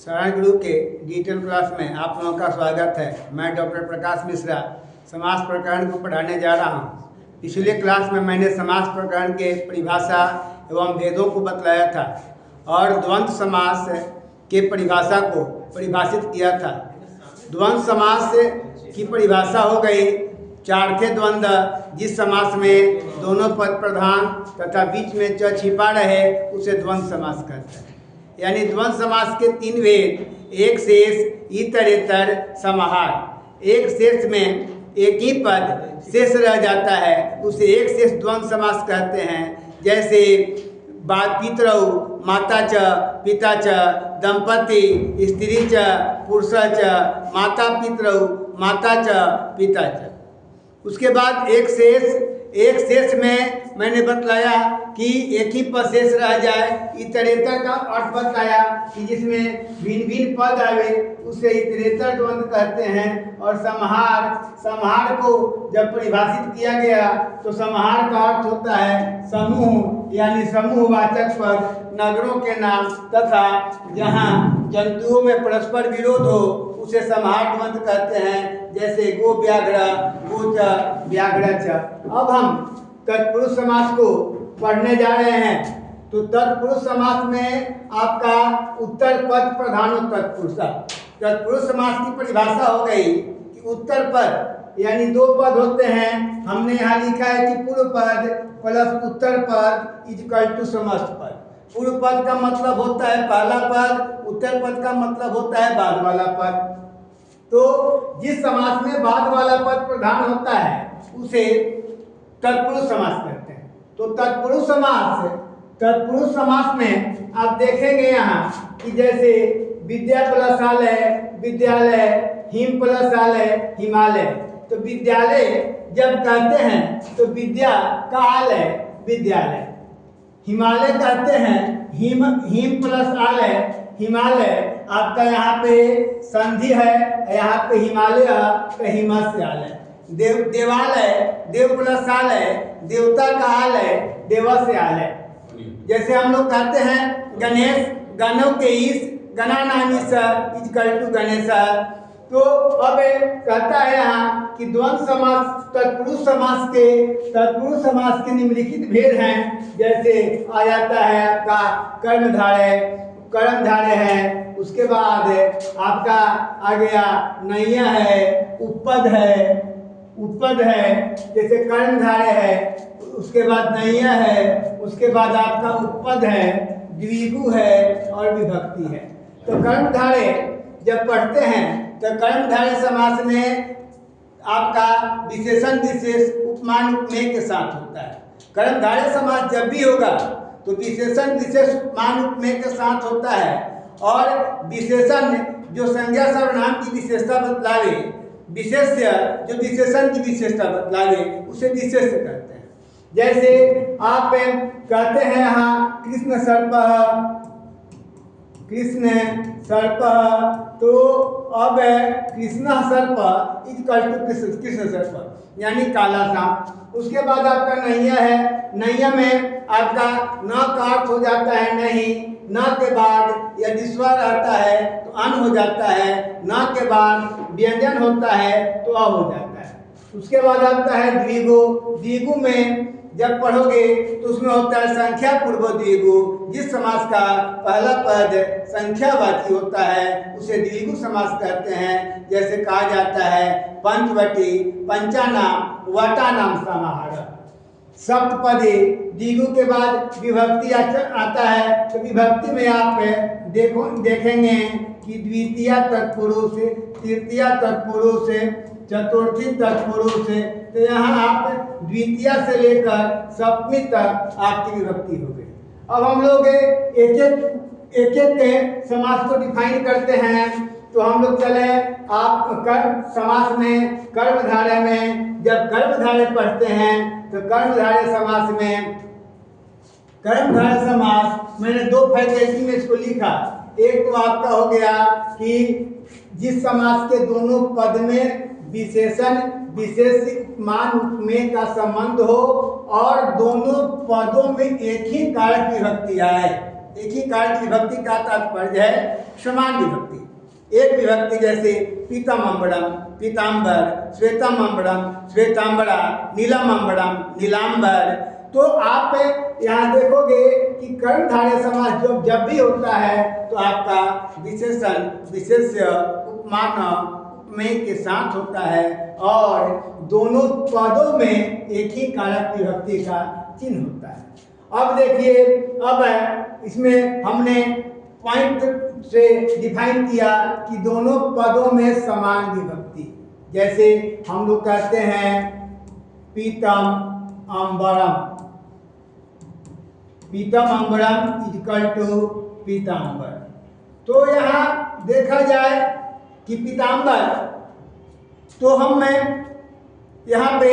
शरण गुरु के digital class में आप लोगों का स्वागत है। मैं डॉक्टर प्रकाश मिश्रा समास प्रकरण को पढ़ाने जा रहा हूँ। पिछले क्लास में मैंने समास प्रकरण के परिभाषा एवं भेदों को बतलाया था और द्वंद्व समास के परिभाषा को परिभाषित किया था। द्वंद्व समास की परिभाषा हो गई चार्थे द्वंद्व, जिस समास में दोनों पद प्रधान तथा बीच में च छिपा रहे उसे द्वंद्व समास कहते हैं। यानी द्वंद्व समास के तीन भेद: एक शेष, इतरेतर, समाहार। एक शेष में एक ही पद शेष रह जाता है, उसे एक शेष द्वंद्व समास कहते हैं। जैसे पितरौ, माता च, पिता च, दंपति, स्त्री च, पुरुष च, माता पितरौ, माता च, पिता च। उसके बाद एक शेष में मैंने बतलाया कि एक ही पद शेष रह जाए। इतरेतर का अर्थ बताया कि जिसमें भिन्न भिन्न पद आवे उसे इतरेतर द्वंद्व कहते हैं। और समाहार को जब परिभाषित किया गया तो समाहार का अर्थ होता है समूह, यानी समूहवाचक पद, नगरों के नाम तथा जहाँ जंतुओं में परस्पर विरोध हो उसे समाहार द्वंद्व कहते हैं। जैसे गो व्याघ्र, गो च, व्याघ्र च। अब हम तत्पुरुष समास को पढ़ने जा रहे हैं। तो तत्पुरुष समास में आपका उत्तर पद प्रधान तत्पुरुष। तत्पुरुष समास की परिभाषा हो गई कि उत्तर पद यानी दो पद होते हैं। हमने यहाँ लिखा है कि पूर्व पद प्लस उत्तर पद इक्वल टू समस्त पद। पूर्व पद का मतलब होता है पहला पद, उत्तर पद का मतलब होता है बाद वाला पद। तो जिस समास में बाद वाला पद प्रधान होता है उसे तत्पुरुष समास कहते हैं। तो तत्पुरुष समास में आप देखेंगे यहाँ कि जैसे विद्या प्लस आलय विद्यालय, हिम प्लस आलय हिमालय। तो विद्यालय जब कहते हैं तो विद्या का आलय विद्यालय, हिमालय कहते हैं हिम प्लस आलय हिमालय। आपका यहाँ पे संधि है, यहाँ पे हिमालय का हिमस्य आलय। देवालय देव प्लस आलय देवता का आलय देवस्य आलय। जैसे हम लोग कहते हैं गणेश, गणों के ईश, गणानामी इक्वल टू गणेश। तो अब कहता है यहाँ कि द्वंद्व समास तत्पुरुष समास के निम्नलिखित भेद हैं। जैसे आ जाता है आपका कर्मधारय है। उसके बाद आपका आ गया नैया है, उपपद है। जैसे कर्मधारय है, उसके बाद नैया है, उसके बाद आपका उपपद है, द्विगु है और विभक्ति है। तो कर्मधारय जब पढ़ते हैं तो कर्मधारय समास में आपका विशेषण विशेष उपमान उपमेय के साथ होता है। कर्मधारय समास जब भी होगा तो विशेषण विशेष उपमान उपमेय के साथ होता है। और विशेषण जो संज्ञा सर्वनाम की विशेषता बतलावे, विशेष्य जो विशेषण की विशेषता बतलावे उसे विशेष्य कहते हैं। जैसे आप कहते हैं यहाँ कृष्ण सर्प, तो अब कृष्ण सर्प इक्वल टू कृष्ण सर्प यानी काला सांप। उसके बाद आपका नैया है, नैया में आपका न का अर्थ हो जाता है नहीं, न के बाद यदि स्वर आता है तो अन हो जाता है, न के बाद व्यंजन होता है तो अ हो जाता है। उसके बाद आता है द्विगु में जब पढ़ोगे तो उसमें होता है संख्या पूर्व द्विगु। जिस समास का पहला पद संख्यावाची होता है उसे द्विगु समास कहते हैं। जैसे कहा जाता है पंचवटी, पंचानाम, वटानाम समाहार। सप्तपदी द्विगु के बाद विभक्ति आता है। तो विभक्ति में आप देखेंगे कि द्वितीया तत्पुरुष, तृतीया तत्पुरुष, चतुर्थी तत्पुरुष। तो यहाँ आप द्वितीया से लेकर सप्तमी तक आपकी विभक्ति हो गई। अब हम लोग एक एक समास को डिफाइन करते हैं। तो हम लोग चले आप समास में कर्मधारय में जब कर्मधारय पढ़ते हैं तो कर्मधारय समास मैंने दो फैकल्टी में इसको लिखा। एक तो आपका हो गया कि जिस समास के दोनों पद में विशेषण विशेष उपमान उपमेय का संबंध हो और दोनों पदों में एक ही कारक विभक्ति आए, एक ही कारक विभक्ति का तात्पर्य है समान विभक्ति। एक विभक्ति जैसे पीतम अम्बरम पीताम्बर, श्वेतम अम्बरम श्वेताम्बरा, नीलम अम्बरम नीलाम्बर। तो आप यहाँ देखोगे कि कर्मधारय समास जब भी होता है तो आपका विशेषण विशेष्य उपमान उपमेय के साथ होता है और दोनों पदों में एक ही कारक विभक्ति का चिन्ह होता है। अब देखिए, अब इसमें हमने पॉइंट से डिफाइन किया कि दोनों पदों में समान विभक्ति। जैसे हम लोग कहते हैं पीतम अम्बरम, पीतम अम्बरम इक्वल टू पीताम्बर। तो यहाँ देखा जाए कि पीताम्बर, तो हम यहाँ पे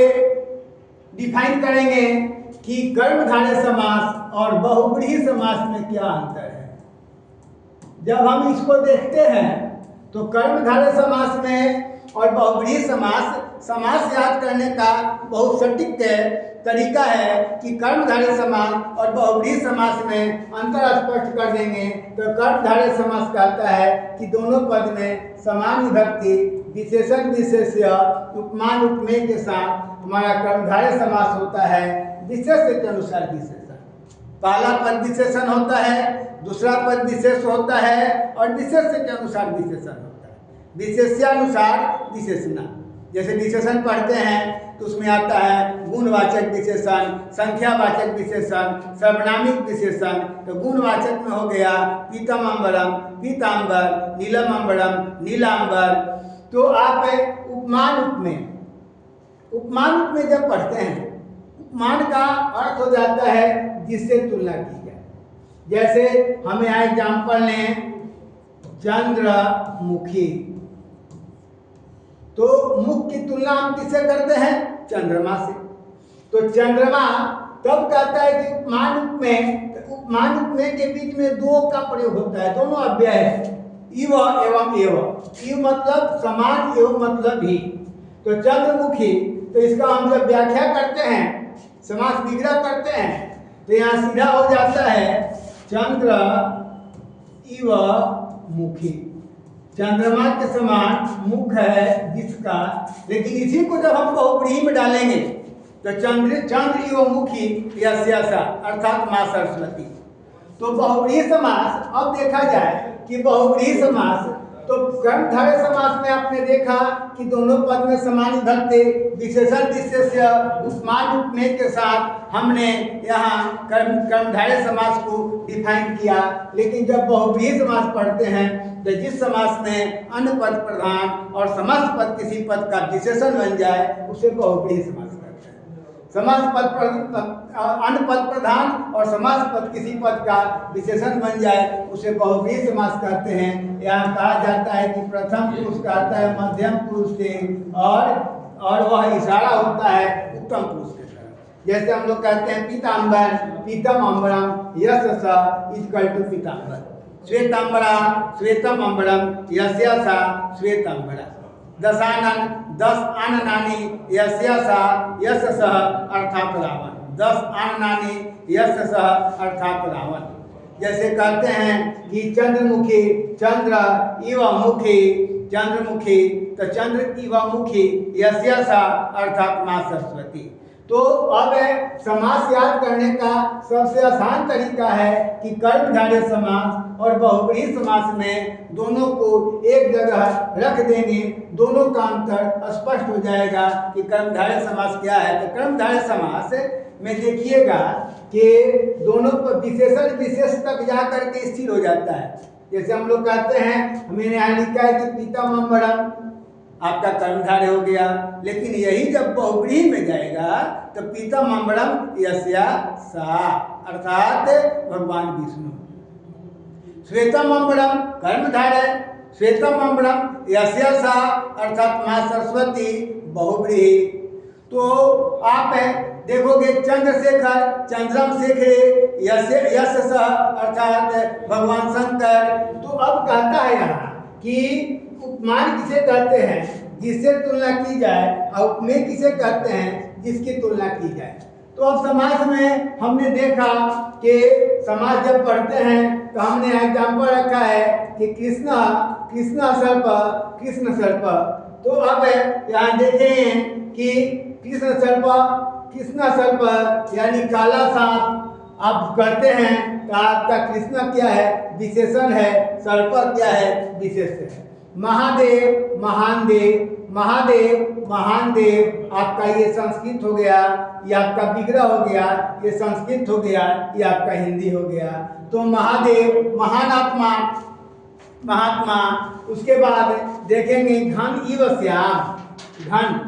डिफाइन करेंगे कि कर्मधारय समास और बहुव्रीहि समास में क्या अंतर है। जब हम इसको देखते हैं तो कर्मधारय समास में और बहुव्रीहि समास याद करने का बहुत सटीक तरीका है कि कर्मधारय समास और बहुव्रीहि समास में अंतर स्पष्ट कर देंगे। तो कर्मधारय समास कहता है कि दोनों पद में समान विभक्ति विशेषण विशेष्य उपमान उपमेय के साथ हमारा कर्मधारय समास होता है विशेष्य के अनुसार विशेषण। पहला पद विशेषण होता है, दूसरा पद विशेष होता है और विशेष्य के अनुसार विशेषण होता है। विशेष्यानुसार विशेषण, जैसे विशेषण पढ़ते हैं तो उसमें आता है गुणवाचक विशेषण, संख्यावाचक विशेषण, सर्वनामिक विशेषण। तो गुणवाचक में हो गया पीतम अम्बरम पीताम्बर, नीलम अम्बरम नीलाम्बर। तो आप उपमान उपमेय, उपमान उपमेय जब पढ़ते हैं, उपमान का अर्थ हो जाता है जिससे तुलना की जाए। जैसे हम यहाँ एग्जाम्पल लें चंद्रमुखी, तो मुख की तुलना हम किससे करते हैं? चंद्रमा से। तो चंद्रमा तब कहता है कि उपमान उपमेय के बीच में दो का प्रयोग होता है, दोनों अव्यय है, इव एवं एव। इव मतलब समान, एव मतलब भी। तो चंद्रमुखी, तो इसका हम जब व्याख्या करते हैं, समास विग्रह करते हैं, तो यहाँ सीधा हो जाता है चंद्र इव मुखी। चंद्रमा के समान मुख है जिसका, लेकिन इसी को जब हम बहुव्रीहि में डालेंगे तो चंद्र इव मुखी यस्यासा अर्थात माँ सरस्वती। तो बहुव्रीहि समास, अब देखा जाए कि बहुव्रीहि समास, तो कर्मधारय समास में आपने देखा कि दोनों पद में समान विभक्ति विशेषण विशेष्य उपमान उपमेय के साथ हमने यहाँ कर्मधारय समास को डिफाइन किया। लेकिन जब बहुव्रीहि समास पढ़ते हैं तो जिस समास में अन्य पद प्रधान और समस्त पद किसी पद का विशेषण बन जाए उसे बहुव्रीहि समास कहते हैं। समास पद अन्य पद प्रधान और समास पद किसी पद का विशेषण बन जाए उसे बहुव्रीहि समास कहते हैं। यहाँ कहा जाता है कि प्रथम पुरुष कहता है मध्यम पुरुष से और वह इशारा होता है उत्तम पुरुष के तरफ। जैसे हम लोग कहते हैं पीताम्बर पीतम अम्बरम यश इक्वल टू पीताम्बर, श्वेताम्बरा श्वेतम अम्बरम यस्या सा श्वेताम्बरा, दशानन 10 आननानि यस्या सा यश सह अर्थात रावण, 10 आननानि यश सह अर्थात रावण। जैसे कहते हैं कि चंद्रमुखी चंद्र इव मुखी, चंद्रमुखी, तो चंद्र इव मुखी यस्या सा अर्थात माँ सरस्वती। तो अब समास याद करने का सबसे आसान तरीका है कि कर्मधारय समास और बहुव्रीहि समास में दोनों को एक जगह रख देंगे, दोनों का अंतर स्पष्ट हो जाएगा कि कर्मधारय समास क्या है। तो कर्मधारय समास में देखिएगा कि दोनों पर विशेषण विशेष तक जा करके स्थिर हो जाता है। जैसे हम लोग कहते हैं, मैंने यहाँ लिखा है कि पीतम अम्बरम, आपका कर्मधारय हो गया, लेकिन यही जब बहुव्रीहि में जाएगा तो पीतम अम्बरम यस्या सा अर्थात भगवान विष्णु, श्वेतम अम्बरम कर्मधारय, श्वेतम अम्बरम यस्या सा अर्थात माँ सरस्वती बहुव्रीहि। तो आप देखोगे चंद्रशेखर चंद्रम शेखरे यश सह अर्थात भगवान शंकर। तो अब कहता है यहाँ कि उपमान किसे कहते हैं? जिससे तुलना की जाए, और उपमेय किसे कहते हैं? जिसकी तुलना की जाए। तो अब समास में हमने देखा कि समास जब पढ़ते हैं तो हमने एग्जाम्पल रखा है कि कृष्ण सर्प कृष्ण सर्प। तो अब यहाँ देखें कि कृष्ण सर्प यानी काला सांप आप करते हैं तो आपका कृष्ण क्या है, विशेषण है, सर्प क्या है, विशेषण है। महादेव महान देव आपका ये संस्कृत हो गया, ये आपका विग्रह हो गया, ये संस्कृत हो गया, ये आपका हिंदी हो गया। तो महादेव महान आत्मा महात्मा। उसके बाद देखेंगे घन इव श्याम। घन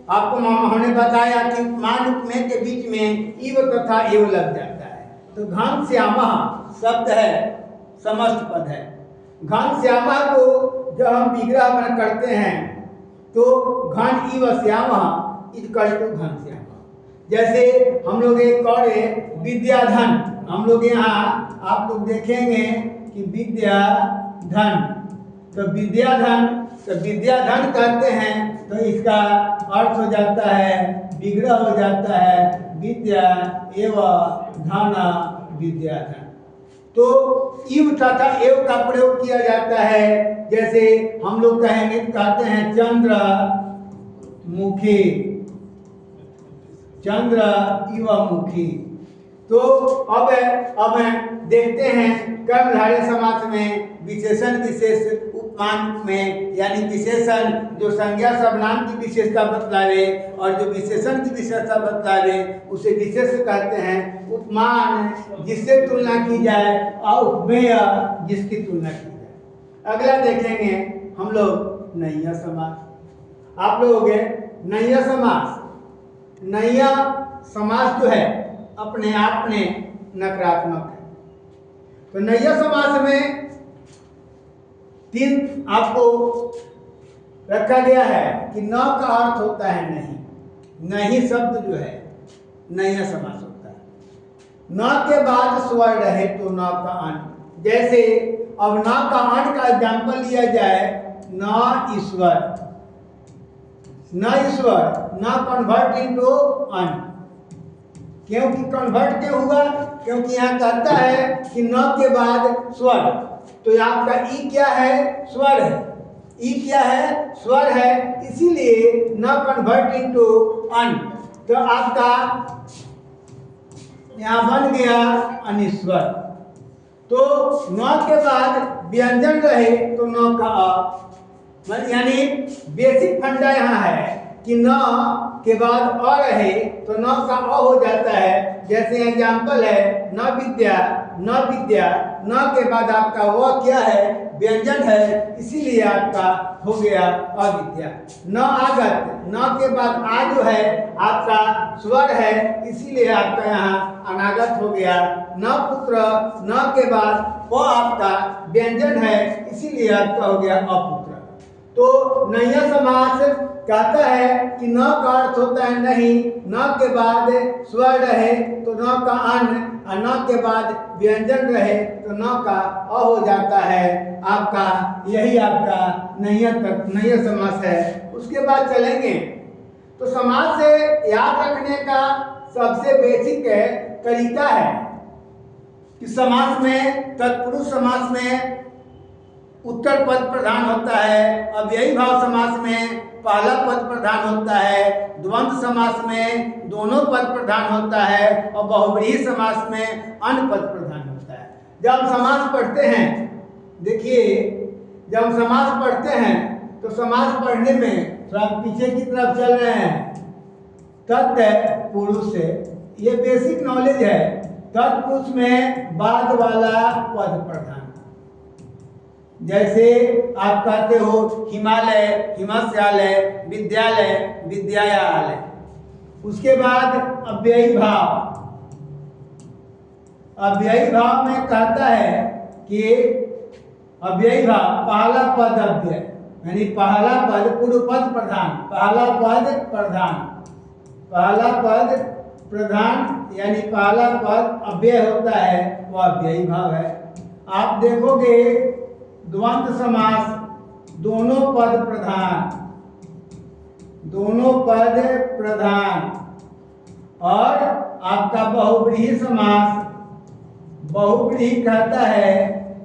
आपको हमने बताया कि मान उपमेय के बीच में इव तथा एव लग जाता है। तो घन श्यामा शब्द है, समस्त पद है। घन श्यामा को जब हम विग्रह करते हैं तो घन इव श्यामा इक्वल टू घन श्यामा। जैसे हम लोग एक और विद्याधन, हम लोग यहाँ आप लोग देखेंगे कि विद्याधन, तो विद्याधन कहते हैं तो इसका अर्थ हो जाता है, विग्रह हो जाता है विद्या एवं धन विद्याधन। तो इव तथा एव का प्रयोग किया जाता है। जैसे हम लोग कहते हैं चंद्र इव मुखी। तो अब देखते हैं कर्मधारय समास में विशेषण विशेष उपमान में, यानी विशेषण जो संज्ञा सर्वनाम की विशेषता बतलावे और जो विशेषण की विशेषता बतलावे उसे विशेष कहते हैं। उपमान जिससे तुलना की जाए और उपमेय जिसकी तुलना की जाए। अगला देखेंगे हम लोग नैया समास। आप लोग नैया समास जो है अपने आप में नकारात्मक है। तो नैया समास में 3 आपको रखा गया है कि न का अर्थ होता है नहीं शब्द जो है नैया समास होता है। न के बाद स्वर रहे तो न का अन। जैसे अब न का अन का एग्जाम्पल लिया जाए, न ईश्वर न कन्वर्ट इनटू अन। क्योंकि कन्वर्ट क्यों हुआ? क्योंकि यहाँ कहता है कि न के बाद स्वर, तो आपका ई क्या है, स्वर है। ई क्या है, स्वर है, इसीलिए न कन्वर्ट इनटू अन। तो आपका यहाँ बन गया अनिश्वर। तो न के बाद व्यंजन रहे तो न का अ, यानी बेसिक फंडा यहाँ है कि न के बाद अ रहे तो न का अ हो जाता है। जैसे एग्जाम्पल है न विद्या न के बाद आपका वो क्या है, व्यंजन है, इसीलिए आपका हो गया अविद्या। न आगत, न के बाद आ जो है आपका स्वर है, इसीलिए आपका यहाँ अनागत हो गया। न पुत्र, न के बाद वो आपका व्यंजन है, इसीलिए आपका हो गया अपुत्र। तो नैया समास कहता है कि न का अर्थ होता है नहीं, न के बाद स्वर रहे तो न का अन, और न के बाद व्यंजन रहे तो न का अ हो जाता है। आपका यही आपका नैया समास है। उसके बाद चलेंगे तो समास से याद रखने का सबसे बेसिक तरीका है कि समास में, तत्पुरुष समास में उत्तर पद प्रधान होता है, अव्ययी भाव समास में पहला पद प्रधान होता है, द्वंद्व समास में दोनों पद प्रधान होता है और बहुव्रीहि समास में अन्य पद प्रधान होता है। जब समास पढ़ते हैं, देखिए जब समास पढ़ते हैं तो समास पढ़ने में थोड़ा पीछे की तरफ चल रहे हैं। तत्पुरुष से ये बेसिक नॉलेज है। तत्पुरुष में बाद वाला पद प्रधान, जैसे आप कहते हो हिमालय, हिमस्यालय, विद्यालय, विद्यालय। उसके बाद अव्ययी भाव में कहता है कि अव्ययी भाव पहला पद अव्यय, यानी पहला पद पूर्व पद प्रधान, पहला पद प्रधान यानी पहला पद अव्यय होता है, वो अव्ययी भाव है। आप देखोगे द्वंद्व समास दोनों पद प्रधान और आपका बहुव्रीहि समास, बहुव्रीहि कहता है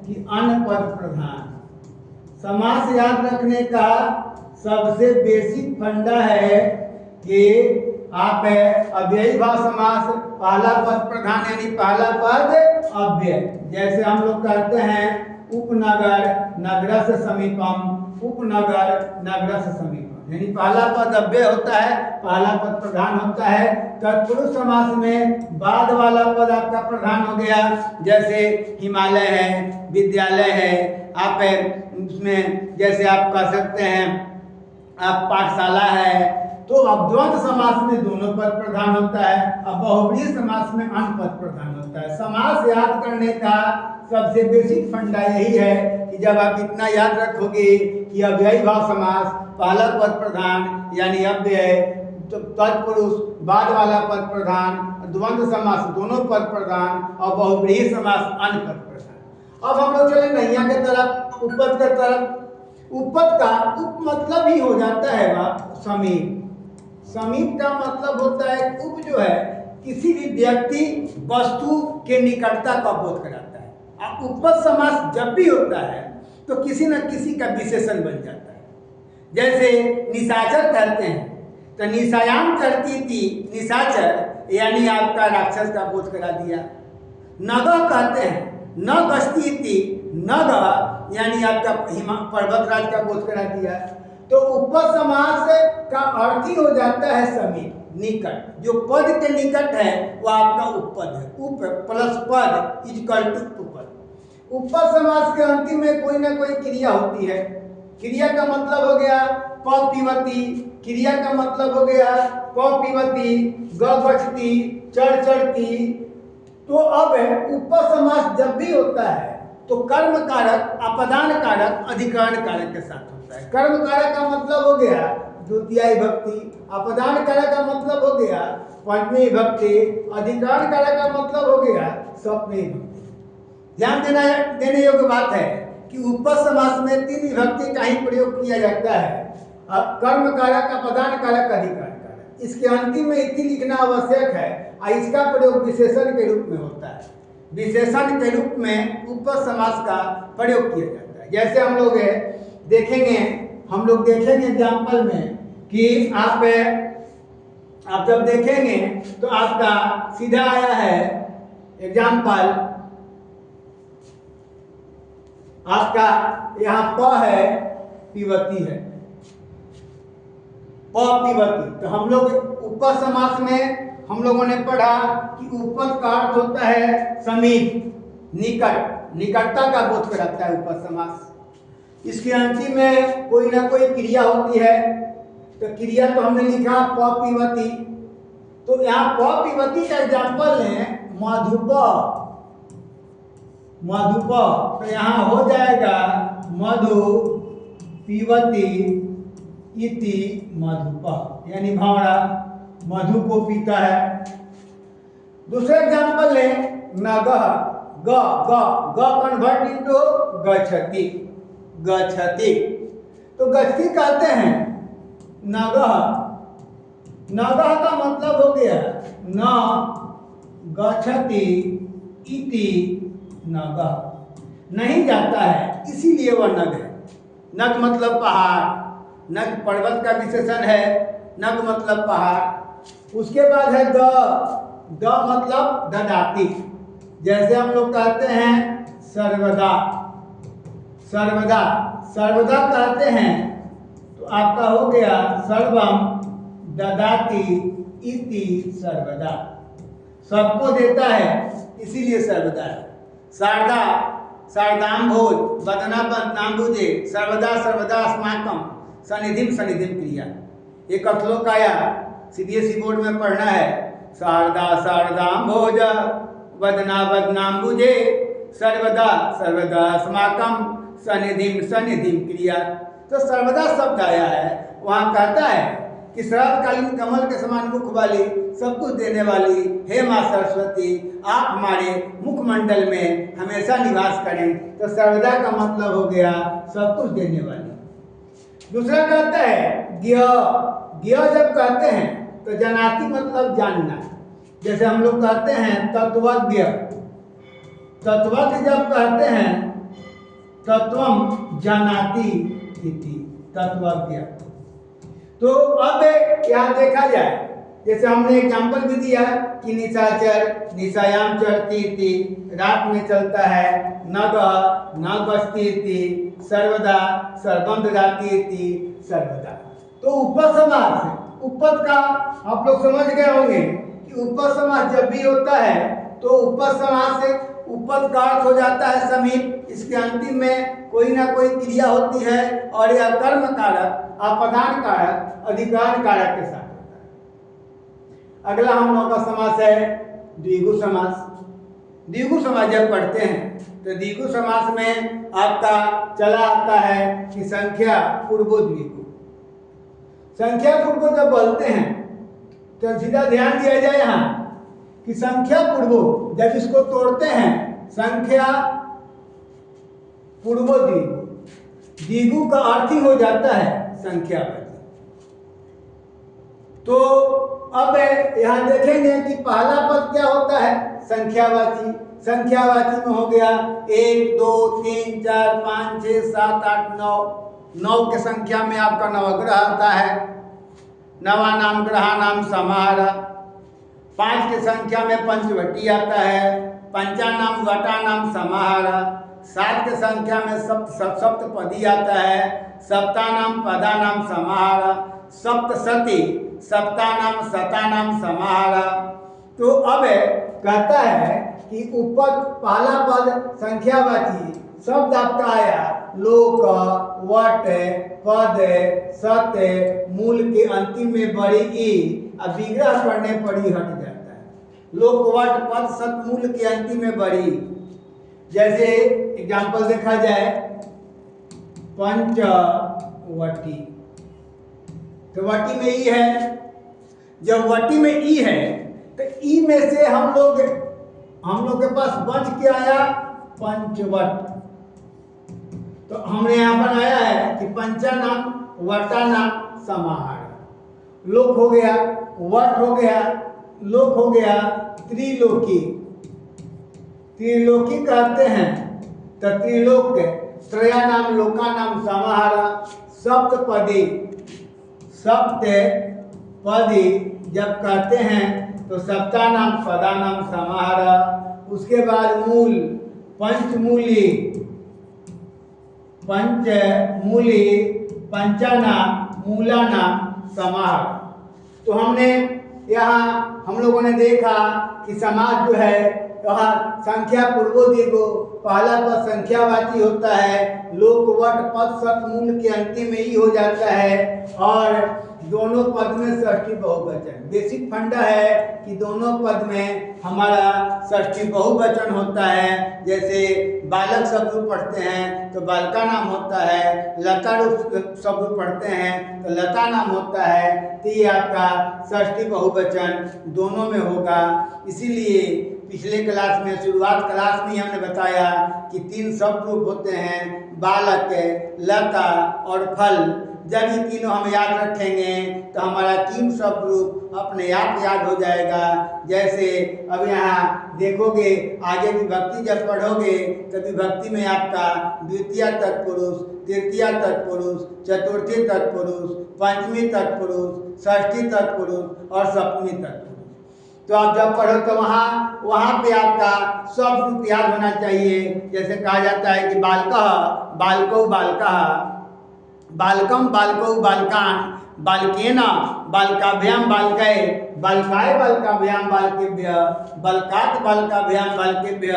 कि अनपद प्रधान। समास याद रखने का सबसे बेसिक फंडा है कि आप अव्ययी भाव समास, पहला पद प्रधान यानी पहला पद अव्यय। जैसे हम लोग कहते हैं उपनगर नगरस्य समीपम, उपनगर नगरस्य समीपम, यानी पहला पद अव्यय होता है, पहला पद प्रधान होता है। तत्पुरुष समास में बाद वाला पद आपका प्रधान हो गया, जैसे हिमालय है, विद्यालय है, आप उसमें जैसे आप कह सकते हैं आप पाठशाला है। तो अब द्वंद्व समास में दोनों पद प्रधान होता है, अब बहुव्रीहि समास में अन्य पद प्रधान होता है। समास याद करने का सबसे बेसिक फंडा यही है कि जब आप इतना याद रखोगे कि अव्ययी भाव समास, पहला पद प्रधान यानी अव्यय, तो तत्पुरुष बाद वाला पद प्रधान, द्वंद्व समास दोनों पद प्रधान और बहुव्रीहि समास अन्य पद प्रधान। अब हम लोग चले नैया के तरफ, उपपद के तरफ। उपपद का उप मतलब ही हो जाता है समीप। समीप का मतलब होता है उप जो है किसी भी व्यक्ति वस्तु के निकटता का बोध कराता है। अब उपपद समास जब भी होता है तो किसी न किसी का विशेषण बन जाता है। जैसे निशाचर कहते हैं तो निशायाम करती थी निशाचर, यानी आपका राक्षस का बोध करा दिया। नगह कहते हैं न गश्ती थी, नगह यानी आपका पर्वतराज का बोध करा दिया। तो उपपद समास का अर्थ ही हो जाता है समीप, निकट। जो पद के निकट है वह आपका उपपद है। उप प्लस पद इज इक्वल टू उपपद। उपपद समास के अंतिम में कोई ना कोई क्रिया होती है। क्रिया का मतलब हो गया प पिबती, क्रिया का मतलब हो गया प पिबती, ग गछती, चढ़ चढ़ती। तो अब उपपद समास जब भी होता है तो कर्म कारक, अपदान कारक, अधिकरण कारक के साथ होता है। कर्म कारक का मतलब हो गया द्वितीय विभक्ति, अपदान कारक का मतलब हो गया पंचमी विभक्ति, अधिकरण कारक का मतलब हो गया सप्तमी विभक्ति। ध्यान देने योग्य बात है कि उपपद समास में तीन विभक्ति का ही प्रयोग किया जाता है, कर्म कारक, अपदान कारक, अधिकरण कारक। इसके अंतिम में इति लिखना आवश्यक है और इसका प्रयोग विशेषण के रूप में होता है। विशेषण के रूप में उपपद समास का प्रयोग किया जाता है। जैसे हम लोग देखेंगे एग्जाम्पल में कि आप जब देखेंगे तो आपका सीधा आया है एग्जाम्पल, आपका यहाँ प है, पिबती है, प पिबती। तो हम लोग उपपद समास में हम लोगों ने पढ़ा कि उपपद का अर्थ होता है समीप, निकट, निकटता का बोध कराता है उपपद समास। इसके अंतिम में कोई ना कोई क्रिया होती है। तो क्रिया तो हमने लिखा प पिबती। तो यहाँ प पिबती का एग्जाम्पल है मधुप, मधुप। तो यहाँ हो जाएगा मधु पिबती इति मधुप, यानी भावड़ा मधु को पीता है। दूसरा एग्जाम्पल है नगह, ग ग ग कन्वर्ट इनटू गच्छति, गच्छति। तो गच्छति कहते हैं नगह, नगह का मतलब हो गया न गच्छति इति नगह, नहीं जाता है इसीलिए वह नग है। नग मतलब पहाड़, नग पर्वत का विशेषण है, नग मतलब पहाड़। उसके बाद है द, द मतलब ददाती। जैसे हम लोग कहते हैं सर्वदा, सर्वदा, सर्वदा कहते हैं तो आपका हो गया सर्वम ददाति इति सर्वदा, सबको देता है इसीलिए सर्वदा है। शारदा, शारदाम्भोज, वदना बदनाम्बुजे, सर्वदा सर्वदा अस्माकम, सनिधिम सनिधिम क्रिया। एक अथलोकाया सीबीएसई बोर्ड में पढ़ना है, शारदा शारदाम्भोज, वदना बदनाम्बुजे, सर्वदा सर्वदा अस्माकम, सनिधिम सनिधिम क्रिया। तो सर्वदा शब्द आया है, वहाँ कहता है कि शरतकालीन कमल के समान मुख वाली, सब कुछ देने वाली हे माँ सरस्वती, आप हमारे मुखमंडल में हमेशा निवास करें। तो सर्वदा का मतलब हो गया सब कुछ देने वाली। दूसरा कहता है ज्ञ, ज्ञ जब कहते हैं तो जनाति मतलब जानना। जैसे हम लोग कहते हैं तत्वज्ञ, तत्वज्ञ जब कहते हैं तत्वम जानाति इति, तत्वज्ञ। तो अब यहाँ देखा जाए, जैसे हमने एग्जाम्पल भी दिया कि निशाचर निशायाम चरती थी, रात में चलता है, नग न गस्ती थी, सर्वदा सर्वम ददाती थी, सर्वदा। तो उपपद समास है, उपपद का आप लोग समझ गए होंगे कि उपपद समास जब भी होता है तो उपपद समास से उपपद का अर्थ हो जाता है समीप, इसके अंतिम में कोई ना कोई क्रिया होती है और यह कर्म कारक, अपदान कारक, अधिकार कारक के साथ होता है। अगला हम लोगों का समास है द्विगु समास। द्विगु समास जब पढ़ते हैं तो द्विगु समास में आपका चला आता है कि संख्या पूर्वो द्विगु। संख्या पूर्वो जब बोलते हैं तो सीधा ध्यान दिया जाए यहाँ कि संख्या पूर्वो जब इसको तोड़ते हैं, संख्या पूर्वो द्विगु, द्विगु का अर्थ ही हो जाता है संख्यावाची। तो अब यहाँ देखेंगे कि पहला पद क्या होता है, संख्यावाची। संख्यावाची में हो गया 1 2 3 4 5 6 7 8 9, 9 के संख्या में आपका नवग्रह आता है, नवा नाम ग्रह नाम समाहार। 5 के संख्या में पंचवटी आता है, पंचानाम वटा नाम समाहार। 7 के संख्या में सप्तपदी आता है, सप्तानाम पदानाम समाहार। सप्तशती सप्तानाम शतानाम समाहार। तो अब कहता है कि उपपद पहला पद संख्यावाची शब्द आपका आया, लोक वट पद सत, मूल के अंतिम में बड़ी ई, अब विग्रह करने पर ही हट जाता है। लोक वट पद सत मूल के अंतिम में बड़ी। जैसे एग्जाम्पल देखा जाए पंचवटी, तो वटी में ई है, जब वटी में ई है तो ई में से हम लोग के पास बच के आया पंचवट। तो हमने यहाँ बनाया है कि पंचानाम वटानाम समाहार। लोक हो गया, वट हो गया, लोक हो गया, त्रिलोकी। त्रिलोकी कहते हैं तो त्रिलोक त्रयानाम लोकानाम समाहार। सप्तपदी, सप्तपदी जब कहते हैं तो सप्तानाम पदानाम समाहार। उसके बाद मूल, पंचमूली, पंचमूली, पंचानाम मूलानाम समाहार। तो हमने यहाँ हम लोगों ने देखा कि समास जो है वहाँ संख्या पूर्वो द्विगु, पहला पद संख्यावाची होता है, लोक वट पद सत मूल के अंतिम में ही हो जाता है, और दोनों पद में षष्ठी बहुवचन। बेसिक फंडा है कि दोनों पद में हमारा षष्ठी बहुवचन होता है। जैसे बालक शब्द पढ़ते हैं तो बालका नाम होता है, लता शब्द पढ़ते हैं तो लता नाम होता है। तो ये आपका षष्ठी बहुवचन दोनों में होगा। इसीलिए पिछले क्लास में, शुरुआत क्लास में हमने बताया कि 3 शब्द रूप होते हैं, बालक, लता और फल। जब ये तीनों हम याद रखेंगे तो हमारा 3 शब्द रूप अपने आप याद हो जाएगा। जैसे अब यहाँ देखोगे आगे विभक्ति जब पढ़ोगे तो विभक्ति में आपका द्वितीय तत्पुरुष, तृतीय तत्पुरुष, चतुर्थी तत्पुरुष, पंचमी तत्पुरुष, षष्ठी तत्पुरुष और सप्तमी तत्पुरुष। तो आप जब पढ़ो तो वहाँ पे आपका सब रूप याद होना चाहिए। जैसे कहा जाता है कि बालकः बालकौ बालकः, बालकम बालकौ बालकान, बालकेन बालकाभ्याम बालकै, बालकाय बालकाभ्याम बालकेभ्य, बालकात् बालकाभ्याम बालकेभ्य,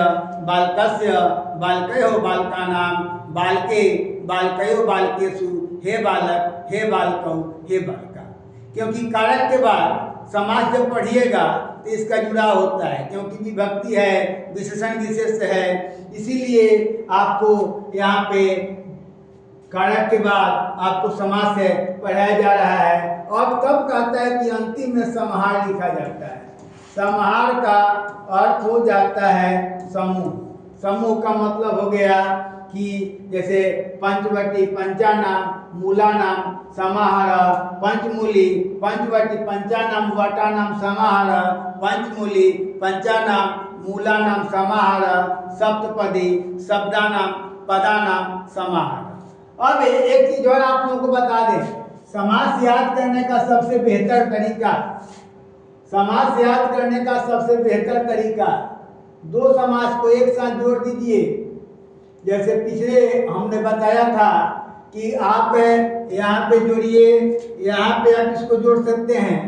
बालकस्य बालकयोः बालकानां, बालके बालकयोः बालकेषु, हे बालक हे बालकौ हे बालका। क्योंकि कारक के बाद समास जब पढ़िएगा तो इसका जुड़ाव होता है, क्योंकि विभक्ति है, विशेषण विशेष है। इसीलिए आपको यहाँ पे कारक के बाद आपको समास है पढ़ाया जा रहा है। और तब कहता है कि अंतिम में समाहार लिखा जाता है। समाहार का अर्थ हो जाता है समूह। समूह का मतलब हो गया कि जैसे पंचवटी पंचानाम मूलानाम समाहार पंचमूली पंचवटी पंचानाम वटानाम समाहार पंचमूली पंचानाम मूलानाम समाहार सप्तपदी शब्दानाम पदानाम समाहार। अब एक चीज और आप लोगों को बता दें, समास याद करने का सबसे बेहतर तरीका, समास याद करने का सबसे बेहतर तरीका, दो समास को एक साथ जोड़ दीजिए। जैसे पिछले हमने बताया था कि आप यहाँ पे जोड़िए, यहाँ पे आप इसको जोड़ सकते हैं,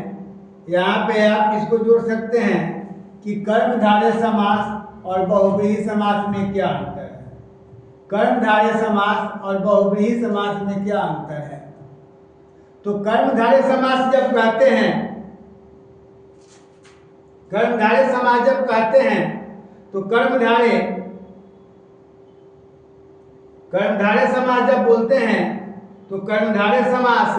यहाँ पे आप इसको जोड़ सकते हैं कि कर्मधारय समास और बहुव्रीहि समास में क्या अंतर है। कर्मधारय समास और बहुव्रीहि समास में क्या अंतर है? तो कर्मधारय समास जब कहते हैं, कर्मधारय समास जब कहते हैं तो कर्मधारय समास जब बोलते हैं तो कर्मधारय समास